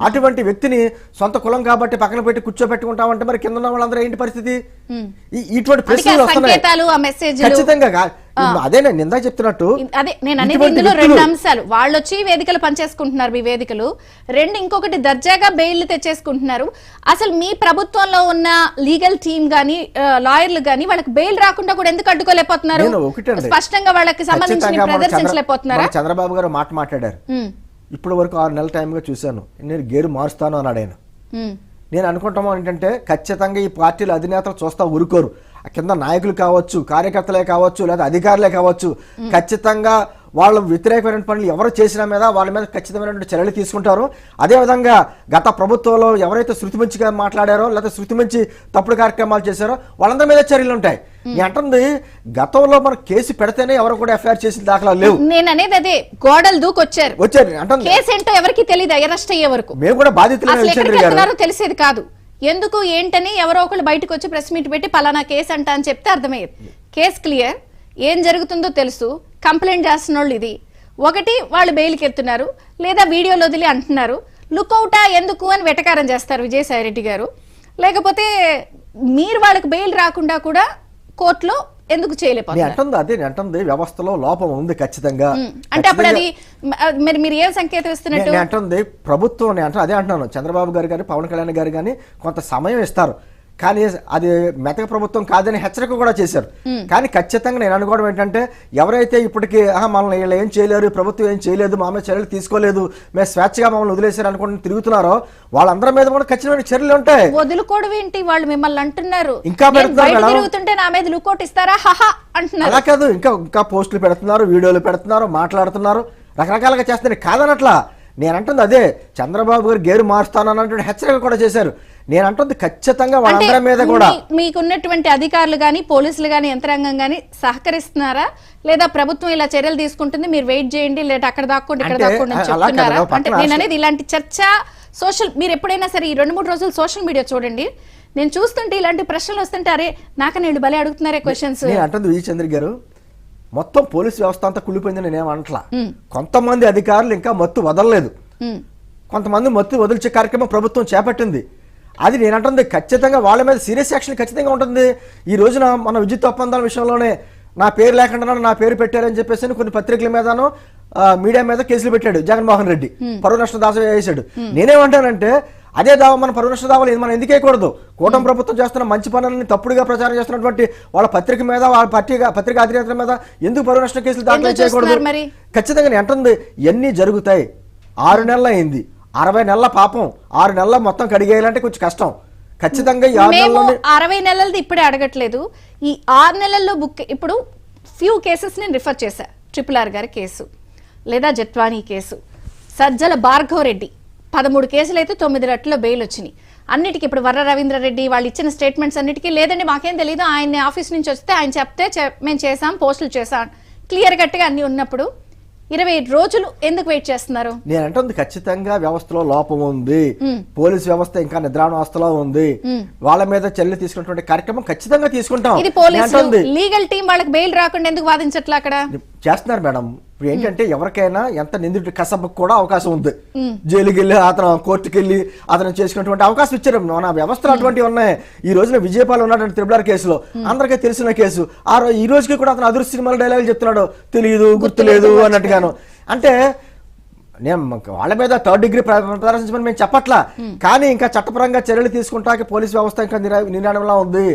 అటువంటి వ్యక్తిని సొంత కులం కాబట్టి పక్కన పెట్టి కూర్చోబెట్టుకుంటామంటే మరి కింద ఉన్న వాళ్ళందరూ ఏంటి పరిస్థితి? ఇటువంటి ప్రశ్నలు వస్తున్నాయి ఖచ్చితంగా. అదే నేను ఇందాక చెప్తున్నట్టు, అదే నేను అనేది ఇందులో రెండు అంశాలు. వాళ్ళు వచ్చి వేదికలు పనిచేసుకుంటున్నారు, మీ వేదికలు రెండు. ఇంకొకటి దర్జాగా బెయిల్ తెచ్చేసుకుంటున్నారు. అసలు మీ ప్రభుత్వంలో ఉన్న లీగల్ టీమ్ గానీ లాయర్లు గానీ వాళ్ళకి బెయిల్ రాకుండా కూడా ఎందుకు అడ్డుకోలేకపోతున్నారు? స్పష్టంగా వాళ్ళకి సంబంధించిన ప్రదర్శించలేకపోతున్నారా? చంద్రబాబు గారు మాట్లాడారు, ఇప్పటి వరకు 6 నెలల టైంగా చూశాను, నేను గేరు మారుస్తాను అన్నాడు ఆయన. నేను అనుకుంటాము ఏంటంటే ఖచ్చితంగా ఈ పార్టీల అధినేతలు చూస్తా ఊరుకోరు. కింద నాయకులు కావచ్చు, కార్యకర్తలే కావచ్చు, లేదా అధికారులే కావచ్చు, ఖచ్చితంగా వాళ్ళ వ్యతిరేకమైన పనులు ఎవరు చేసిన మీద వాళ్ళ మీద ఖచ్చితమైనటువంటి చర్యలు తీసుకుంటారు. అదేవిధంగా గత ప్రభుత్వంలో ఎవరైతే శృతిమించిగా మాట్లాడారో లేదా శృతిమించి తప్పుడు కార్యక్రమాలు చేశారో వాళ్ళందరి మీద చర్యలు ఉంటాయి. అంటుంది గతంలో మన కేసు పెడితేనే ఎవరు కూడా ఎఫ్ఐఆర్ చేసిన దాఖలా లేవు. నేను అనేది అదే, గోడలు దూకొచ్చారు అంటే కేసు ఏంటో ఎవరికి తెలియదు, అరెస్ట్ అయ్యే వరకు మేము కూడా బాధితులు తెలిసేది కాదు. ఎందుకు ఏంటని ఎవరో ఒకళ్ళు బయటకు వచ్చి ప్రెస్ మీట్ పెట్టి పలానా కేసు అంట అని చెప్తే అర్థమయ్యేది. కేసు క్లియర్, ఏం జరుగుతుందో తెలుసు. కంప్లైంట్ చేస్తున్న వాళ్ళు ఇది ఒకటి, వాళ్ళు బెయిల్కి ఎత్తున్నారు లేదా వీడియోలో వదిలి అంటున్నారు. లుక్అవుటా ఎందుకు అని వెటకారం చేస్తారు విజయసాయి రెడ్డి గారు. లేకపోతే మీరు వాళ్ళకి బెయిల్ రాకుండా కూడా కోర్టులో ఎందుకు చేయలేకపోతున్నారు? అదే అంటుంది, వ్యవస్థలో లోపం ఉంది ఖచ్చితంగా. అంటే అప్పుడు అది మీరు ఏం సంకేతం ఇస్తున్నట్టు అంటుంది ప్రభుత్వం. అదే అంటున్నాను, చంద్రబాబు గారు కానీ పవన్ కళ్యాణ్ గారు కానీ కొంత సమయం ఇస్తారు, కానీ అది మెతక ప్రభుత్వం కాదని హెచ్చరిక కూడా చేశారు. కానీ ఖచ్చితంగా నేను అనుకోవడం ఏంటంటే, ఎవరైతే ఇప్పటికీ మనల్ని వీళ్ళు ఏం చేయలేరు, ప్రభుత్వం ఏం చేయలేదు, మా మీద చర్యలు తీసుకోలేదు, మేము స్వేచ్ఛగా మమ్మల్ని వదిలేశారు అనుకుంటే తిరుగుతున్నారో వాళ్ళందరి మీద కూడా ఖచ్చితమైన చర్యలు ఉంటాయి. వదులుకోవడం ఏంటి? వాళ్ళు మిమ్మల్ని అంటున్నారు ఇంకా తిరుగుతుంటే నా మీద లుకౌట్ ఇస్తారా అంటున్నారు. అలా కాదు, ఇంకా పోస్టులు పెడుతున్నారు, వీడియోలు పెడుతున్నారు, మాట్లాడుతున్నారు, రకరకాలుగా చేస్తున్నారు. కాదనట్లా నేను అంటుంది అదే, చంద్రబాబు గారు గేరు మారుస్తానన్నటువంటి హెచ్చరిక కూడా చేశారు. నేను అంటుంది ఖచ్చితంగా వాళ్ళందరి మీద కూడా మీకున్నటువంటి అధికారులు గానీ పోలీసులు గానీ యంత్రాంగం గానీ సహకరిస్తున్నారా, లేదా ప్రభుత్వం ఇలా చర్యలు తీసుకుంటుంది మీరు వెయిట్ చేయండి లేదా అక్కడ దాక్కోండి ఇక్కడ దాక్కోండి చెప్తున్నారా? అంటే నేను అనేది ఇలాంటి చర్చ మీరు ఎప్పుడైనా సరే ఈ 2-3 రోజులు సోషల్ మీడియా చూడండి, నేను చూస్తుంటే ఇలాంటి ప్రశ్నలు వస్తుంటే అరే నాకని వీళ్ళు భలే అడుగుతున్నారే క్వశ్చన్స్. నేను అంటుంది విజయ్ చంద్ర గారు, మొత్తం పోలీసు వ్యవస్థ అంతా కుళ్ళిపోయింది నేనేమంటలా. కొంతమంది అధికారులు ఇంకా మత్తు వదలలేదు, కొంతమంది మత్తు వదిలిచే కార్యక్రమం ప్రభుత్వం చేపట్టింది. అది నేను అంటుంది ఖచ్చితంగా వాళ్ళ మీద సీరియస్ యాక్షన్ ఖచ్చితంగా ఉంటుంది. ఈ రోజున మన విద్యుత్ ఒప్పందాల విషయంలోనే నా పేరు లేకుండా నా పేరు పెట్టారని చెప్పేసి కొన్ని పత్రికల మీదను మీడియా మీద కేసులు పెట్టాడు జగన్మోహన్ రెడ్డి, పరువు నష్ట దావా వేసాడు. నేనేమంటానంటే అదే దావా మన పరువు నష్ట దావాలు మనం ఎందుకు వేయకూడదు? కూటమి ప్రభుత్వం చేస్తున్న మంచి పనులని తప్పుడుగా ప్రచారం చేస్తున్నటువంటి వాళ్ళ పత్రిక మీద, వాళ్ళ పత్రిక అధినేతల మీద ఎందుకు పరువు నష్ట కేసులు దాఖలు చేయకూడదు? ఖచ్చితంగా నేను అంటుంది ఎన్ని జరుగుతాయి. 6 నెలలు అయింది, 60 నెలల పాపం 6 నెలల మొత్తం కడిగేయాలంటే కొంచెం కష్టం. ఖచ్చితంగా 60 నెలలది ఇప్పుడే అడగట్లేదు. ఈ 6 నెలల్లో బుక్ ఇప్పుడు ఫ్యూ కేసెస్ నేను రిఫర్ చేశా. RRR గారి కేసు, లేదా జట్వానీ కేసు, సజ్జల భార్గవ్ రెడ్డి 13 కేసులు అయితే 9 రెట్లలో బెయిల్ వచ్చినాయి. అన్నిటికీ ఇప్పుడు వర్ర రవీంద్రారెడ్డి వాళ్ళు ఇచ్చిన స్టేట్మెంట్స్ అన్నిటికీ లేదండి మాకేం తెలియదు, ఆయన ఆఫీస్ నుంచి వస్తే ఆయన చెప్తే మేము చేసాం, పోస్టులు చేసాం, క్లియర్ కట్గా అన్ని ఉన్నప్పుడు 20 రోజులు ఎందుకు వెయిట్ చేస్తున్నారు? నేను అంటుంది ఖచ్చితంగా వ్యవస్థలో లోపం ఉంది, పోలీస్ వ్యవస్థ ఇంకా నిద్రావస్థలో ఉంది, వాళ్ళ మీద చర్యలు తీసుకున్నటువంటి కార్యక్రమం ఖచ్చితంగా తీసుకుంటాం. ఇది పోలీసులు లీగల్ టీం వాళ్ళకి బెయిల్ రాకుండా ఎందుకు వాదించట్లా? అక్కడ చేస్తున్నారు మేడం. ఇప్పుడు ఏంటంటే ఎవరికైనా ఎంత నిందితుడి కసబకు కూడా అవకాశం ఉంది. జైలుకి వెళ్ళి అతను కోర్టుకి వెళ్ళి అతను చేసుకున్నటువంటి అవకాశం ఇచ్చారు. మన వ్యవస్థలు అటువంటివి ఉన్నాయి. ఈ రోజున విజయపాల్ ఉన్నటువంటి RRR కేసులో అందరికీ తెలిసిన కేసు. ఈ రోజుకి కూడా అతను అదృశ్య సినిమాల డైలాగులు చెప్తున్నాడు, తెలియదు గుర్తులేదు అన్నట్టుగాను. అంటే నేను వాళ్ళ మీద 3rd డిగ్రీ ప్రదర్శించమని మేము చెప్పట్లా, కానీ ఇంకా చట్టపరంగా చర్యలు తీసుకుంటానికి పోలీస్ వ్యవస్థ ఇంకా నిర్ణయంలో ఉంది.